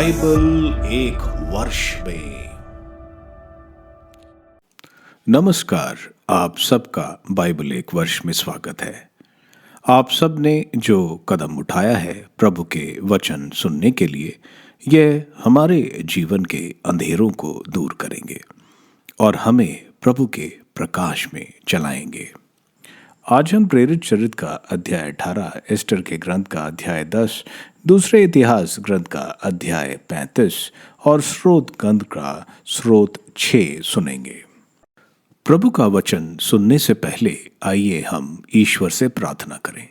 Bible एक वर्ष में। नमस्कार, आप सबका बाइबल एक वर्ष में स्वागत है। आप सब ने जो कदम उठाया है प्रभु के वचन सुनने के लिए, यह हमारे जीवन के अंधेरों को दूर करेंगे और हमें प्रभु के प्रकाश में चलाएंगे। आज हम प्रेरित चरित्र का अध्याय 18, एस्टर के ग्रंथ का अध्याय 10, दूसरे इतिहास ग्रंथ का अध्याय 35 और स्रोत ग्रंथ का स्रोत 6 सुनेंगे। प्रभु का वचन सुनने से पहले आइए हम ईश्वर से प्रार्थना करें।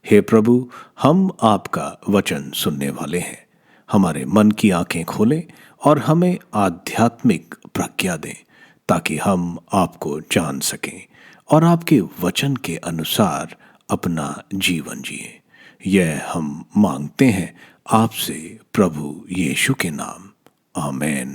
हे प्रभु, हम आपका वचन सुनने वाले हैं। हमारे मन की आंखें खोलें और हमें आध्यात्मिक प्रज्ञा दें ताकि हम आपको जान सकें और आपके वचन के अनुसार अपना जीवन जिए। यह हम मांगते हैं आपसे प्रभु यीशु के नाम, आमीन।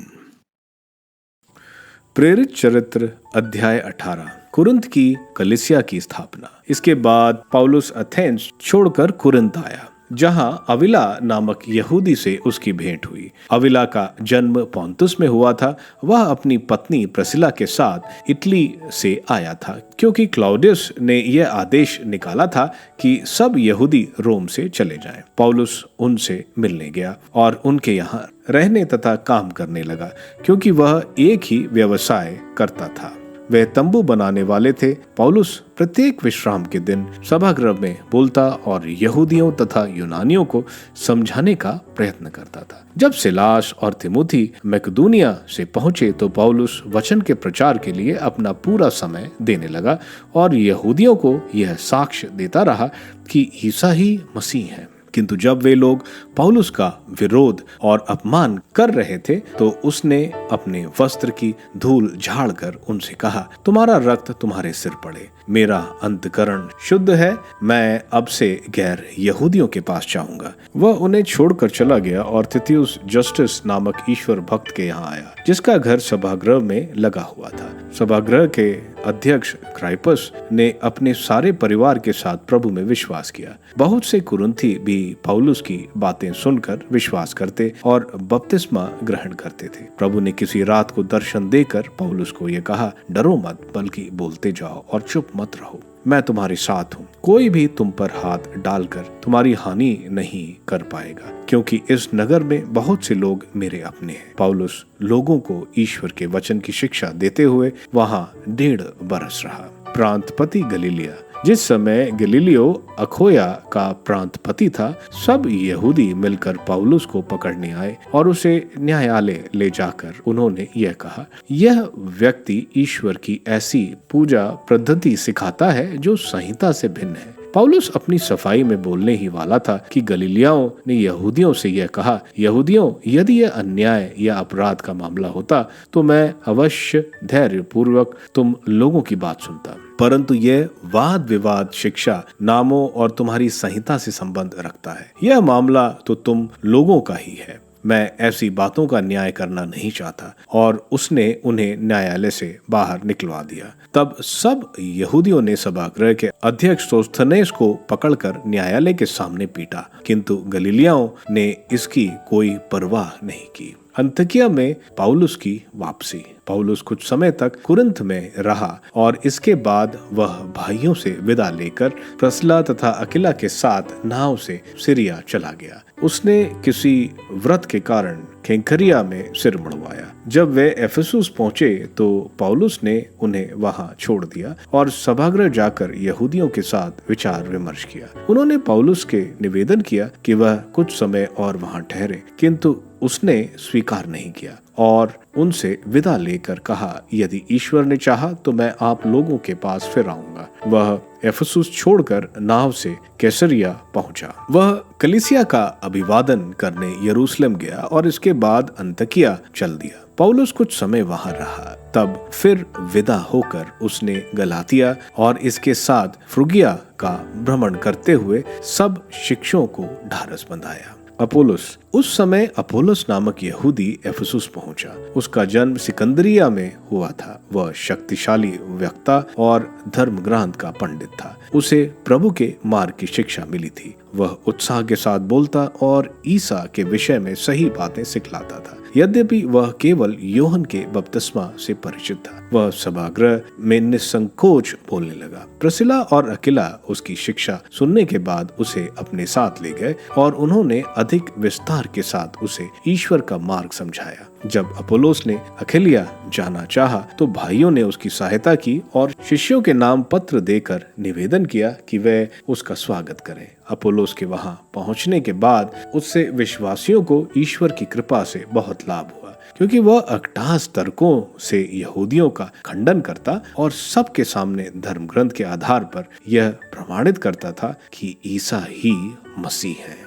प्रेरित चरित्र अध्याय 18, कुरिन्थ की कलीसिया की स्थापना। इसके बाद पौलुस एथेंस छोड़कर कुरिन्थ आया, जहां अविला नामक यहूदी से उसकी भेंट हुई। अविला का जन्म पोंतुस में हुआ था। वह अपनी पत्नी प्रिस्किला के साथ इटली से आया था, क्योंकि क्लौदियस ने यह आदेश निकाला था कि सब यहूदी रोम से चले जाएं। पौलुस उनसे मिलने गया और उनके यहाँ रहने तथा काम करने लगा, क्योंकि वह एक ही व्यवसाय करता था। वे तंबू बनाने वाले थे। पौलुस प्रत्येक विश्राम के दिन सभागृह में बोलता और यहूदियों तथा यूनानियों को समझाने का प्रयत्न करता था। जब सिलास और तीमुथी मकेदोनिया से पहुंचे तो पौलुस वचन के प्रचार के लिए अपना पूरा समय देने लगा और यहूदियों को यह साक्ष्य देता रहा कि ईसा ही मसीह है। किंतु जब वे लोग पौलुस का विरोध और अपमान कर रहे थे तो उसने अपने वस्त्र की धूल झाड़कर उनसे कहा, तुम्हारा रक्त तुम्हारे सिर पड़े। मेरा अंतकरण शुद्ध है। मैं अब से गैर यहूदियों के पास जाऊंगा। वह उन्हें छोड़कर चला गया और तिथियुस जस्टिस नामक ईश्वर भक्त के यहाँ आया, जिसका घर सभागृह में लगा हुआ था। सभागृह के अध्यक्ष क्राइपस ने अपने सारे परिवार के साथ प्रभु में विश्वास किया। बहुत से कुरिन्थी भी पौलुस की बातें सुनकर विश्वास करते और बपतिस्मा ग्रहण करते थे। प्रभु ने किसी रात को दर्शन देकर पौलुस को यह कहा, डरो मत, बल्कि बोलते जाओ और चुप मत रहो। मैं तुम्हारे साथ हूँ। कोई भी तुम पर हाथ डालकर तुम्हारी हानि नहीं कर पाएगा, क्योंकि इस नगर में बहुत से लोग मेरे अपने हैं। पौलुस लोगों को ईश्वर के वचन की शिक्षा देते हुए वहां 1.5 बरस रहा। प्रांतपति गलीलिया। जिस समय गलीलियो अखोया का प्रांतपति था, सब यहूदी मिलकर पौलुस को पकड़ने आए और उसे न्यायालय ले जाकर उन्होंने यह कहा, यह व्यक्ति ईश्वर की ऐसी पूजा पद्धति सिखाता है जो संहिता से भिन्न है। पौलुस अपनी सफाई में बोलने ही वाला था कि गलीलियाओं ने यहूदियों से यह कहा, यहूदियों, यदि यह अन्याय या अपराध का मामला होता तो मैं अवश्य धैर्य पूर्वक तुम लोगों की बात सुनता, परंतु यह वाद विवाद शिक्षा नामों और तुम्हारी संहिता से संबंध रखता है। यह मामला तो तुम लोगों का ही है। मैं ऐसी बातों का न्याय करना नहीं चाहता। और उसने उन्हें न्यायालय से बाहर निकलवा दिया। तब सब यहूदियों ने सभागृह के अध्यक्ष सोस्थनेस को पकड़कर न्यायालय के सामने पीटा, किंतु गलीलियाओं ने इसकी कोई परवाह नहीं की। अंतकिया में पौलुस की वापसी। पौलुस कुछ समय तक कुरिन्थ में रहा और इसके बाद वह भाइयों से विदा लेकर प्रिस्किला तथा अक्विला के साथ नाव से सीरिया चला गया। उसने किसी व्रत के कारण केंक्रिया में सिर मुड़वाया। जब वे एफेसुस पहुंचे तो पौलुस ने उन्हें वहां छोड़ दिया और सभागृह जाकर यहूदियों के साथ विचार विमर्श किया। उन्होंने पौलुस के निवेदन किया कि वह कुछ समय और वहां ठहरे, किंतु उसने स्वीकार नहीं किया और उनसे विदा लेकर कहा, यदि ईश्वर ने चाहा तो मैं आप लोगों के पास फिर आऊंगा। वह एफेसुस छोड़कर नाव से कैसरिया पहुंचा। वह कलीसिया का अभिवादन करने यरूशलेम गया और इसके बाद अंतकिया चल दिया। पौलुस कुछ समय वहां रहा, तब फिर विदा होकर उसने गलातिया और इसके साथ फ्रुगिया का भ्रमण करते हुए सब शिष्यों को ढारस बंधाया। अपोलोस। उस समय अपोलोस नामक यहूदी एफेसुस पहुंचा। उसका जन्म सिकंदरिया में हुआ था। वह शक्तिशाली वक्ता और धर्म ग्रंथ का पंडित था। उसे प्रभु के मार्ग की शिक्षा मिली थी। वह उत्साह के साथ बोलता और ईसा के विषय में सही बातें सिखलाता था। यद्यपि वह केवल यूहन्ना के बपतिस्मा से परिचित था, वह सभागृह में निसंकोच बोलने लगा। प्रिस्किला और अक्विला उसकी शिक्षा सुनने के बाद उसे अपने साथ ले गए और उन्होंने अधिक विस्तार के साथ उसे ईश्वर का मार्ग समझाया। जब अपोलोस ने अखिलिया जाना चाहा तो भाइयों ने उसकी सहायता की और शिष्यों के नाम पत्र देकर निवेदन किया कि वे उसका स्वागत करें। अपोलोस के वहां पहुंचने के बाद उससे विश्वासियों को ईश्वर की कृपा से बहुत लाभ हुआ, क्योंकि वह अकटास तर्कों से यहूदियों का खंडन करता और सबके सामने धर्म ग्रंथ के आधार पर यह प्रमाणित करता था कि ईसा ही मसीह है।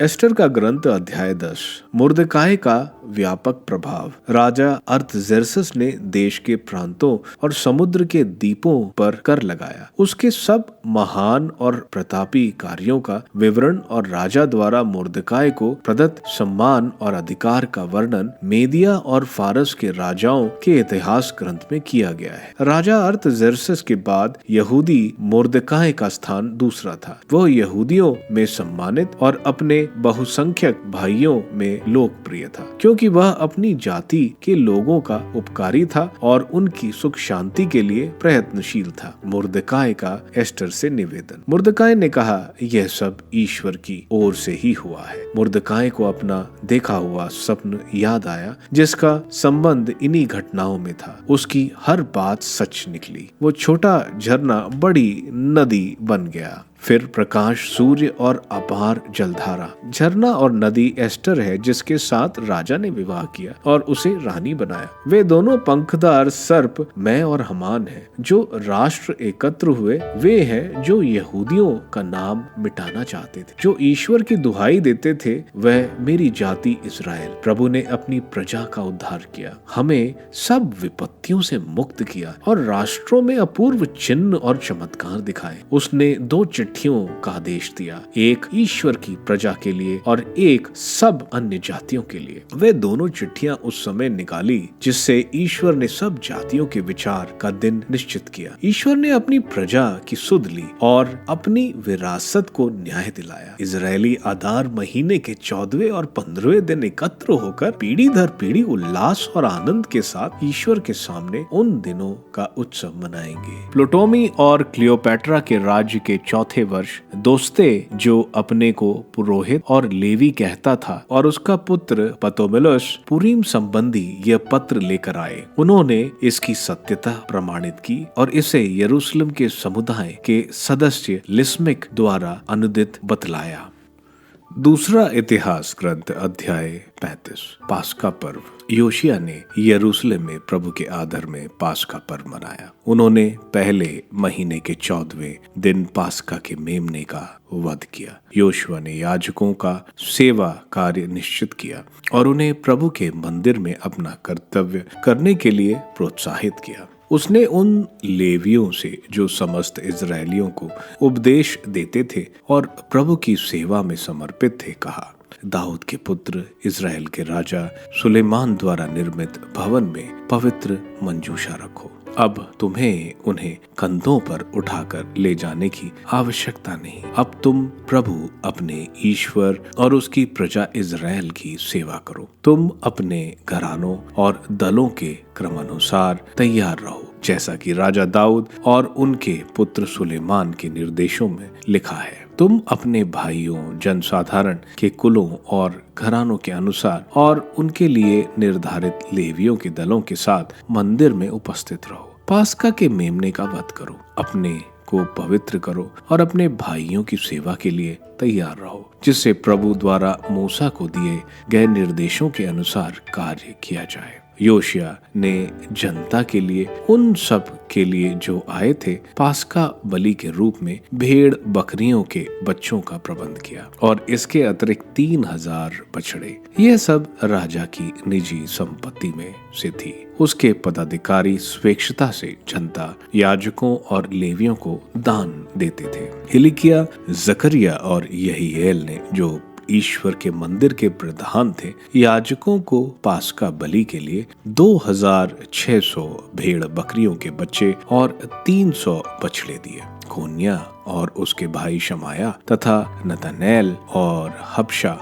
एस्टर का ग्रंथ अध्याय 10। मुर्दकाय का व्यापक प्रभाव। राजा अर्थजेर्सस ने देश के प्रांतों और समुद्र के द्वीपों पर कर लगाया। उसके सब महान और प्रतापी कार्यों का विवरण और राजा द्वारा मुर्दकाय को प्रदत्त सम्मान और अधिकार का वर्णन मेदिया और फारस के राजाओं के इतिहास ग्रंथ में किया गया है। राजा अर्थजेर्सस के बाद यहूदी मुर्दकाय का स्थान दूसरा था। वह यहूदियों में सम्मानित और अपने बहुसंख्यक भाइयों में लोकप्रिय था, क्योंकि वह अपनी जाति के लोगों का उपकारी था और उनकी सुख शांति के लिए प्रयत्नशील था। मुर्दकाय का एस्टर से निवेदन। मुर्दकाय ने कहा, यह सब ईश्वर की ओर से ही हुआ है। मुर्दकाय को अपना देखा हुआ स्वप्न याद आया, जिसका संबंध इन्हीं घटनाओं में था। उसकी हर बात सच निकली। वो छोटा झरना बड़ी नदी बन गया, फिर प्रकाश, सूर्य और अपार जलधारा। झरना और नदी एस्टर है, जिसके साथ राजा ने विवाह किया और उसे रानी बनाया। वे दोनों पंखदार सर्प मैं और हमान हैं। जो राष्ट्र एकत्र हुए वे हैं जो यहूदियों का नाम मिटाना चाहते थे, जो ईश्वर की दुहाई देते थे, वह मेरी जाति इस्राएल। प्रभु ने अपनी प्रजा का उद्धार किया, हमें सब विपत्तियों से मुक्त किया और राष्ट्रों में अपूर्व चिन्ह और चमत्कार दिखाए। उसने दो चिट्ठियों का आदेश दिया, एक ईश्वर की प्रजा के लिए और एक सब अन्य जातियों के लिए। वे दोनों चिट्ठियां उस समय निकाली जिससे ईश्वर ने सब जातियों के विचार का दिन निश्चित किया। ईश्वर ने अपनी प्रजा की सुध ली और अपनी विरासत को न्याय दिलाया। इजरायली आदार महीने के 14वें और 15वें दिन एकत्र होकर पीढ़ी दर पीढ़ी उल्लास और आनंद के साथ ईश्वर के सामने उन दिनों का उत्सव मनाएंगे। प्लूटोमी और क्लियोपैट्रा के राज्य के चौथे वर्ष दोस्ते, जो अपने को पुरोहित और लेवी कहता था, और उसका पुत्र पतोमेलस पुरीम संबंधी यह पत्र लेकर आए। उन्होंने इसकी सत्यता प्रमाणित की और इसे यरूशलेम के समुदाय के सदस्य लिस्मिक द्वारा अनुदित बतलाया। दूसरा इतिहास ग्रंथ अध्याय 35। पास्का पर्व। योशिया ने यरूशलेम में प्रभु के आदर में पास्का पर्व मनाया। उन्होंने पहले महीने के 14वें दिन पास्का के मेमने का वध किया। योशुआ ने याजकों का सेवा कार्य निश्चित किया और उन्हें प्रभु के मंदिर में अपना कर्तव्य करने के लिए प्रोत्साहित किया। उसने उन लेवियों से जो समस्त इजरायलियों को उपदेश देते थे और प्रभु की सेवा में समर्पित थे, कहा, दाऊद के पुत्र इजराइल के राजा सुलेमान द्वारा निर्मित भवन में पवित्र मंजूषा रखो। अब तुम्हें उन्हें कंधों पर उठाकर ले जाने की आवश्यकता नहीं। अब तुम प्रभु अपने ईश्वर और उसकी प्रजा इजराइल की सेवा करो। तुम अपने घरानों और दलों के क्रमानुसार तैयार रहो, जैसा कि राजा दाऊद और उनके पुत्र सुलेमान के निर्देशों में लिखा है। तुम अपने भाइयों, जनसाधारण के कुलों और घरानों के अनुसार और उनके लिए निर्धारित लेवियों के दलों के साथ मंदिर में उपस्थित रहो। पास्का के मेमने का वध करो, अपने को पवित्र करो और अपने भाइयों की सेवा के लिए तैयार रहो, जिससे प्रभु द्वारा मूसा को दिए गए निर्देशों के अनुसार कार्य किया जाए। योशिया ने जनता के लिए, उन सब के लिए जो आए थे, पास्का बलि के रूप में भेड़ बकरियों के बच्चों का प्रबंध किया और इसके अतिरिक्त 3000 बछड़े। यह सब राजा की निजी संपत्ति में से थी। उसके पदाधिकारी स्वेच्छता से जनता, याजकों और लेवियों को दान देते थे। हिलिकिया, जकरिया और यहीएल ने, जो ईश्वर के मंदिर के प्रधान थे, याजकों को पास्का बलि के लिए 2600 भेड़ बकरियों के बच्चे और 300 बछड़े दिए। कोन्या और उसके भाई शमाया तथा नतनएल और हबशा,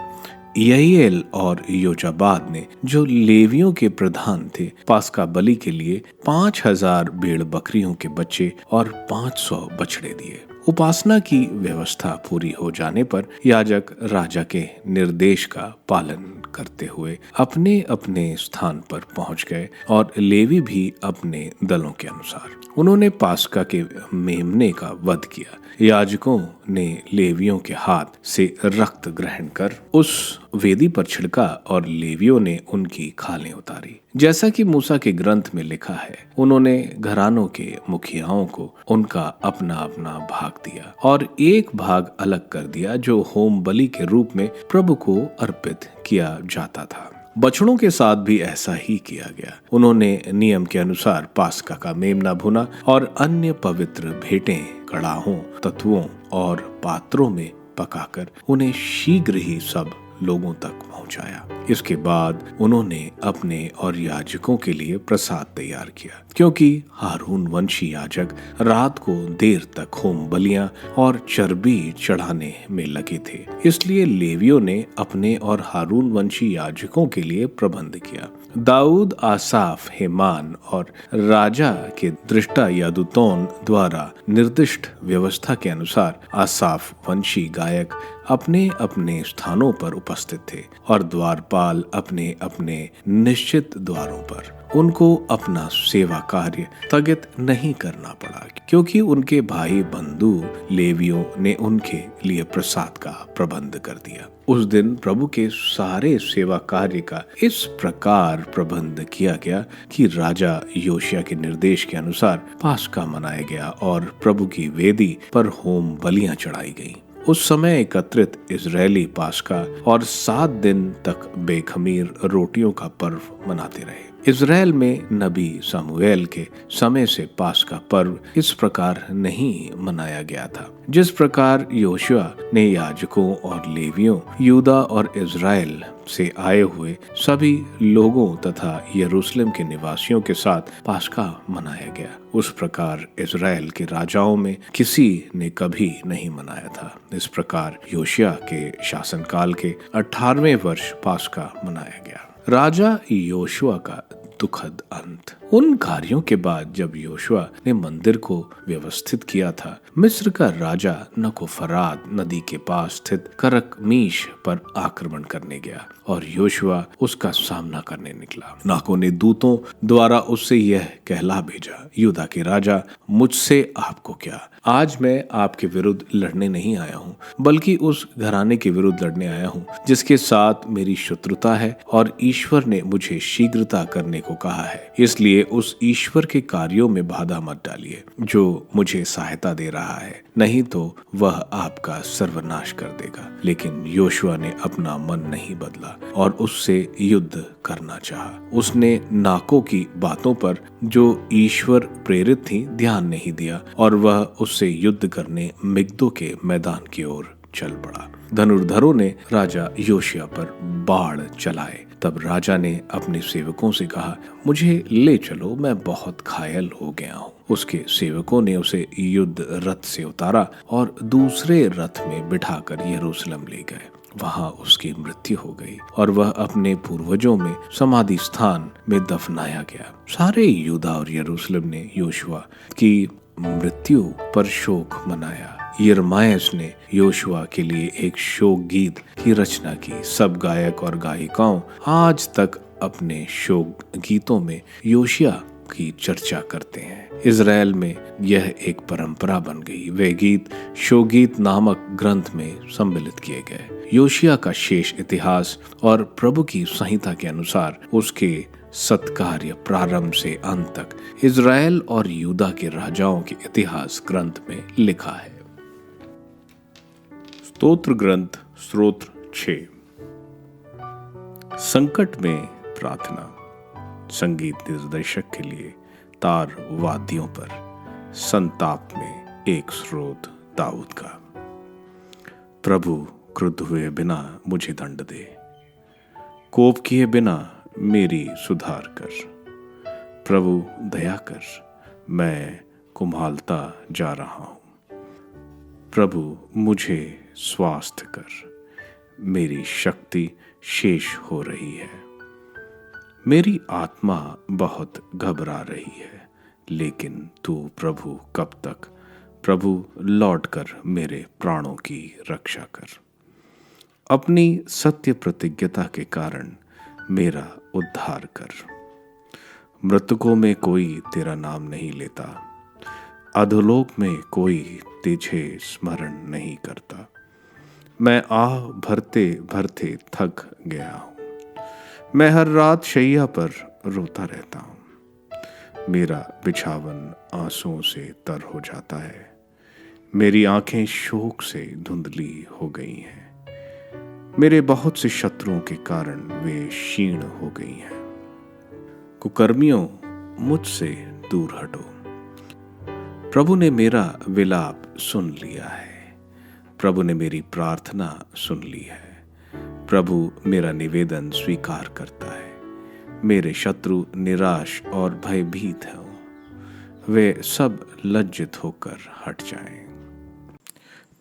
यहीएल और योजाबाद ने, जो लेवियों के प्रधान थे, पास्का बलि के लिए 5000 भेड़ बकरियों के बच्चे और 500 बछड़े दिए। उपासना की व्यवस्था पूरी हो जाने पर याजक राजा के निर्देश का पालन करते हुए अपने अपने स्थान पर पहुंच गए और लेवी भी अपने दलों के अनुसार। उन्होंने पास्का के मेमने का वध किया। याजकों ने लेवियों के हाथ से रक्त ग्रहण कर उस वेदी पर छिड़का और लेवियों ने उनकी खालें उतारी। जैसा कि मूसा के ग्रंथ में लिखा है, उन्होंने घरानों के मुखियाओं को उनका अपना अपना भाग दिया और एक भाग अलग कर दिया जो होम बलि के रूप में प्रभु को अर्पित किया जाता था। बछड़ों के साथ भी ऐसा ही किया गया। उन्होंने नियम के अनुसार पास्का का मेमना भुना और अन्य पवित्र भेंटें कड़ाहों, तत्वों और पात्रों में पकाकर उन्हें शीघ्र ही सब लोगों तक पहुंचाया। इसके बाद उन्होंने अपने और याजकों के लिए प्रसाद तैयार किया, क्योंकि हारून वंशी याजक रात को देर तक होम बलियां और चर्बी चढ़ाने में लगे थे। इसलिए लेवियों ने अपने और हारून वंशी याजकों के लिए प्रबंध किया। दाऊद, आसाफ, हेमान और राजा के दृष्टा यादूतोन द्वारा निर्दिष्ट व्यवस्था के अनुसार आसाफ वंशी गायक अपने अपने स्थानों पर उपस्थित थे और द्वारपाल अपने अपने निश्चित द्वारों पर। उनको अपना सेवा कार्य स्थगित नहीं करना पड़ा, क्योंकि उनके भाई बंधु लेवियों ने उनके लिए प्रसाद का प्रबंध कर दिया। उस दिन प्रभु के सारे सेवा कार्य का इस प्रकार प्रबंध किया गया कि राजा योशिया के निर्देश के अनुसार पास्का मनाया गया और प्रभु की वेदी पर होम बलियां चढ़ाई गईं। उस समय एकत्रित इजरायली पास्का और 7 दिन तक बेखमीर रोटियों का पर्व मनाते रहे। इजराइल में नबी सामुएल के समय से पास्का पर्व इस प्रकार नहीं मनाया गया था। जिस प्रकार योशुआ ने याजकों और लेवियों, यूदा और इजराइल से आए हुए सभी लोगों तथा यरूशलेम के निवासियों के साथ पास्का मनाया गया, उस प्रकार इजराइल के राजाओं में किसी ने कभी नहीं मनाया था। इस प्रकार योशिया के शासनकाल के 18वें वर्ष पास्का मनाया गया। राजा योशुआ का दुखद अंत। उन कार्यों के बाद जब योशुआ ने मंदिर को व्यवस्थित किया था, मिस्र का राजा नको फरात नदी के पास स्थित करकमीश पर आक्रमण करने गया और योशुआ उसका सामना करने निकला। नाको ने दूतों द्वारा उससे यह कहला भेजा, यूदा के राजा, मुझसे आपको क्या? आज मैं आपके विरुद्ध लड़ने नहीं आया हूँ, बल्कि उस घराने के विरुद्ध लड़ने आया हूँ जिसके साथ मेरी शत्रुता है और ईश्वर ने मुझे शीघ्रता करने को कहा है। इसलिए उस ईश्वर के कार्यों में बाधा मत डालिए जो मुझे सहायता दे रहा है, नहीं तो वह आपका सर्वनाश कर देगा। लेकिन योशुआ ने अपना मन नहीं बदला और उससे युद्ध करना चाहा। उसने नाको की बातों पर जो ईश्वर प्रेरित थी ध्यान नहीं दिया और वह उससे युद्ध करने मिग्दो के मैदान की ओर चल पड़ा। धनुर्धरों ने राजा योशिया पर बाढ़ चलाए। तब राजा ने अपने सेवकों से कहा, मुझे ले चलो, मैं बहुत घायल हो गया हूँ। उसके सेवकों ने उसे युद्ध रथ से उतारा और दूसरे रथ में बिठाकर यरूशलेम ले गए। वहां उसकी मृत्यु हो गई और वह अपने पूर्वजों में समाधि स्थान में दफनाया गया। सारे यूदा और यरूशलेम ने योशुआ की मृत्यु पर शोक मनाया। यिर्मयाह ने योशुआ के लिए एक शोक गीत की रचना की। सब गायक और गायिकाओं आज तक अपने शोक गीतों में योशिया की चर्चा करते हैं। इजराइल में यह एक परंपरा बन गई। वे गीत शोगीत नामक ग्रंथ में सम्मिलित किए गए। योशिया का शेष इतिहास और प्रभु की संहिता के अनुसार उसके सत्कार्य प्रारंभ से अंत तक इजराइल और यूदा के राजाओं के इतिहास ग्रंथ में लिखा है। स्तोत्र ग्रंथ स्तोत्र 6। संकट में प्रार्थना। संगीत निर्देशक के लिए तार वाद्यों पर संताप में एक स्रोत दाऊद का। प्रभु क्रुद्ध हुए बिना मुझे दंड दे, कोप किए बिना मेरी सुधार कर। प्रभु दया कर, मैं कुम्हालता जा रहा हूँ। प्रभु मुझे स्वास्थ्य कर, मेरी शक्ति शेष हो रही है। मेरी आत्मा बहुत घबरा रही है, लेकिन तू प्रभु कब तक? प्रभु लौट कर मेरे प्राणों की रक्षा कर। अपनी सत्य प्रतिज्ञता के कारण मेरा उद्धार कर। मृतकों में कोई तेरा नाम नहीं लेता, अधोलोक में कोई तुझे स्मरण नहीं करता। मैं आह भरते भरते थक गया हूँ, मैं हर रात शैया पर रोता रहता हूँ। मेरा बिछावन आंसुओं से तर हो जाता है, मेरी आंखें शोक से धुंधली हो गई हैं। मेरे बहुत से शत्रुओं के कारण वे क्षीण हो गई हैं। कुकर्मियों, मुझसे दूर हटो। प्रभु ने मेरा विलाप सुन लिया है, प्रभु ने मेरी प्रार्थना सुन ली है। प्रभु मेरा निवेदन स्वीकार करता है। मेरे शत्रु निराश और भयभीत हैं, वे सब लज्जित होकर हट जाएं।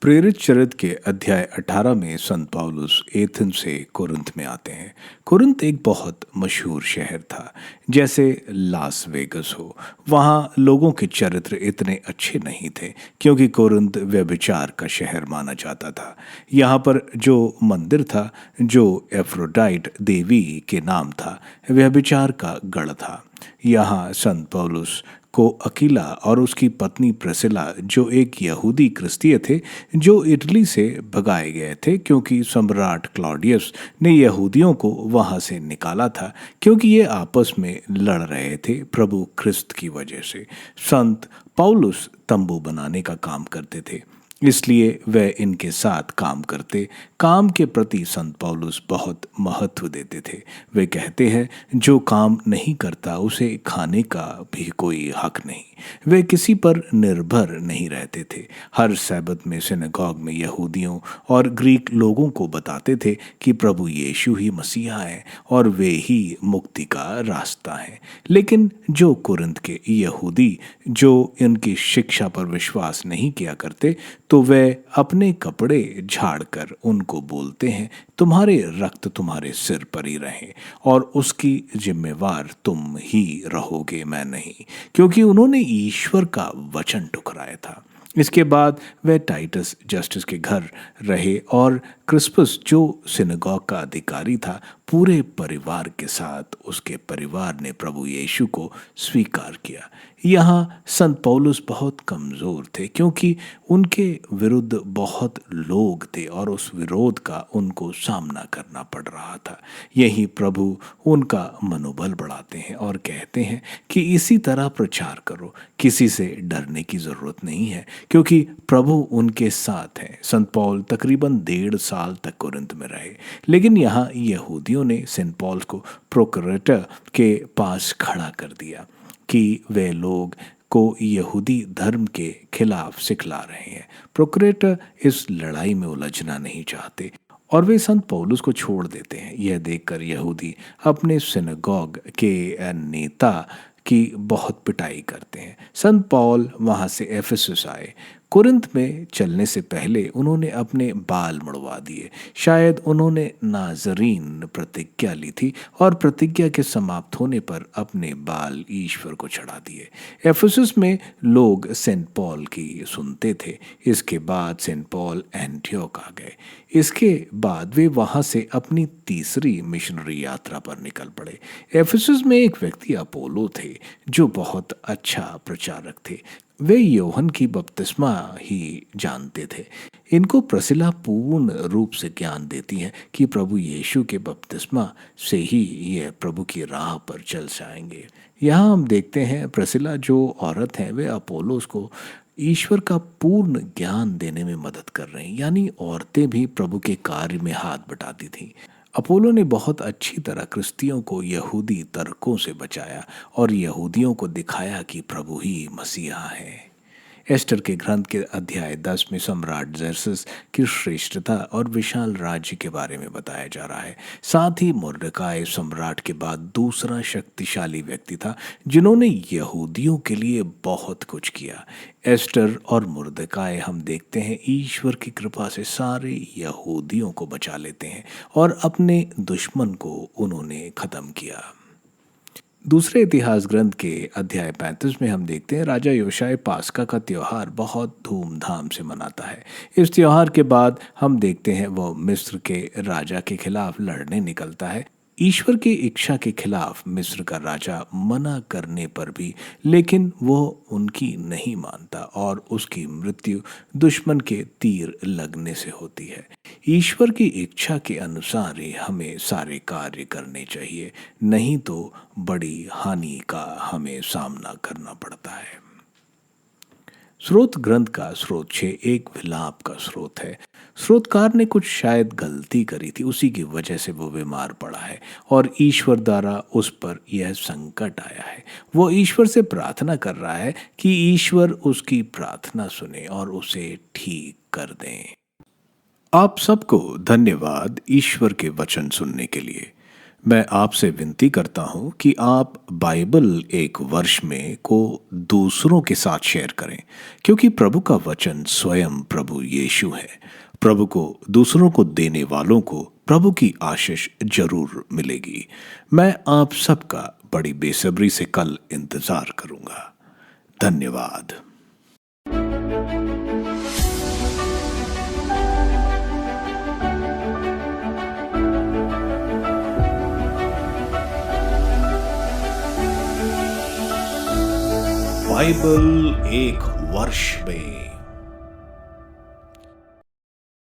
प्रेरित चरित्र के अध्याय 18 में संत पौलुस एथेंस से कुरिन्थ में आते हैं। कुरिन्थ एक बहुत मशहूर शहर था, जैसे लास वेगस हो। वहाँ लोगों के चरित्र इतने अच्छे नहीं थे, क्योंकि कुरिन्थ व्यभिचार का शहर माना जाता था। यहाँ पर जो मंदिर था, जो एफ्रोडाइट देवी के नाम था, व्यभिचार का गढ़ था। यहाँ संत पौलुस को अकीला और उसकी पत्नी प्रिसिला, जो एक यहूदी क्रिस्तीय थे, जो इटली से भगाए गए थे क्योंकि सम्राट क्लॉडियस ने यहूदियों को वहां से निकाला था, क्योंकि ये आपस में लड़ रहे थे प्रभु ख्रिस्त की वजह से। संत पौलुस तंबू बनाने का काम करते थे, इसलिए वे इनके साथ काम करते। काम के प्रति संत पौलुस बहुत महत्व देते थे। वे कहते हैं, जो काम नहीं करता उसे खाने का भी कोई हक नहीं। वे किसी पर निर्भर नहीं रहते थे। हर सैबत में सिनेगॉग में यहूदियों और ग्रीक लोगों को बताते थे कि प्रभु यीशु ही मसीहा है और वे ही मुक्ति का रास्ता है। लेकिन जो कुरिन्थ के यहूदी जो इनकी शिक्षा पर विश्वास नहीं किया करते, तो वे अपने कपड़े झाड़कर उनको बोलते हैं, तुम्हारे रक्त तुम्हारे सिर पर ही रहे और उसकी जिम्मेवार तुम ही रहोगे, मैं नहीं, क्योंकि उन्होंने ईश्वर का वचन ठुकराया था। इसके बाद वे टाइटस जस्टिस के घर रहे और क्रिस्पस, जो सिनेगॉग का अधिकारी था, पूरे परिवार के साथ उसके परिवार ने प्रभु यीशु को स्वीकार किया। यहाँ संत पौलुस बहुत कमज़ोर थे, क्योंकि उनके विरुद्ध बहुत लोग थे और उस विरोध का उनको सामना करना पड़ रहा था। यही प्रभु उनका मनोबल बढ़ाते हैं और कहते हैं कि इसी तरह प्रचार करो, किसी से डरने की ज़रूरत नहीं है, क्योंकि प्रभु उनके साथ है। संत पौल तकरीबन 1.5 साल तक कुरिन्थ में रहे, लेकिन यहाँ यहूदियों ने सेंट पॉल को प्रोकुरेटर के पास खड़ा कर दिया कि वे लोग को यहूदी धर्म के खिलाफ सिखला रहे हैं। प्रोकुरेटर इस लड़ाई में उलझना नहीं चाहते और वे संत पौलुस को छोड़ देते हैं। यह देखकर यहूदी अपने सिनेगॉग के नेता की बहुत पिटाई करते हैं। संत पौल वहाँ से एफेसस आए। कुरिन्थ में चलने से पहले उन्होंने अपने बाल मुड़वा दिए। शायद उन्होंने नाजरीन प्रतिज्ञा ली थी और प्रतिज्ञा के समाप्त होने पर अपने बाल ईश्वर को चढ़ा दिए। एफेसस में लोग सेंट पॉल की सुनते थे। इसके बाद सेंट पॉल एंटियोक आ गए। इसके बाद वे वहाँ से अपनी तीसरी मिशनरी यात्रा पर निकल पड़े। एफेसस में एक व्यक्ति अपोलो थे, जो बहुत अच्छा प्रचारक थे। वे यूहन्ना की बपतिस्मा ही जानते थे। इनको प्रिसिला पूर्ण रूप से ज्ञान देती हैं कि प्रभु यीशु के बपतिस्मा से ही ये प्रभु की राह पर चल जाएंगे। यहाँ हम देखते हैं प्रिसिला जो औरत है, वे अपोलोस को ईश्वर का पूर्ण ज्ञान देने में मदद कर रही हैं, यानी औरतें भी प्रभु के कार्य में हाथ बटाती थीं। अपोलो ने बहुत अच्छी तरह क्रिस्तियों को यहूदी तर्कों से बचाया और यहूदियों को दिखाया कि प्रभु ही मसीहा है। एस्टर के ग्रंथ के अध्याय 10 में सम्राट जर्सस की श्रेष्ठता और विशाल राज्य के बारे में बताया जा रहा है। साथ ही मुर्दकाय सम्राट के बाद दूसरा शक्तिशाली व्यक्ति था जिन्होंने यहूदियों के लिए बहुत कुछ किया। एस्टर और मुर्दकाय हम देखते हैं ईश्वर की कृपा से सारे यहूदियों को बचा लेते हैं और अपने दुश्मन को उन्होंने खत्म किया। दूसरे इतिहास ग्रंथ के अध्याय 35 में हम देखते हैं राजा योशाय पास्का का त्योहार बहुत धूमधाम से मनाता है। इस त्योहार के बाद हम देखते हैं वो मिस्र के राजा के खिलाफ लड़ने निकलता है। ईश्वर की इच्छा के खिलाफ मिस्र का राजा मना करने पर भी लेकिन वो उनकी नहीं मानता और उसकी मृत्यु दुश्मन के तीर लगने से होती है। ईश्वर की इच्छा के अनुसार ही हमें सारे कार्य करने चाहिए, नहीं तो बड़ी हानि का हमें सामना करना पड़ता है। स्रोत ग्रंथ का स्रोत 6 एक विलाप का स्रोत है। स्रोतकार ने कुछ शायद गलती करी थी, उसी की वजह से वो बीमार पड़ा है और ईश्वर द्वारा उस पर यह संकट आया है। वो ईश्वर से प्रार्थना कर रहा है कि ईश्वर उसकी प्रार्थना सुने और उसे ठीक कर दें। आप सबको धन्यवाद ईश्वर के वचन सुनने के लिए। मैं आपसे विनती करता हूं कि आप बाइबल एक वर्ष में को दूसरों के साथ शेयर करें, क्योंकि प्रभु का वचन स्वयं प्रभु यीशु है। प्रभु को दूसरों को देने वालों को प्रभु की आशीष जरूर मिलेगी। मैं आप सबका बड़ी बेसब्री से कल इंतजार करूंगा। धन्यवाद। बाइबल एक वर्ष में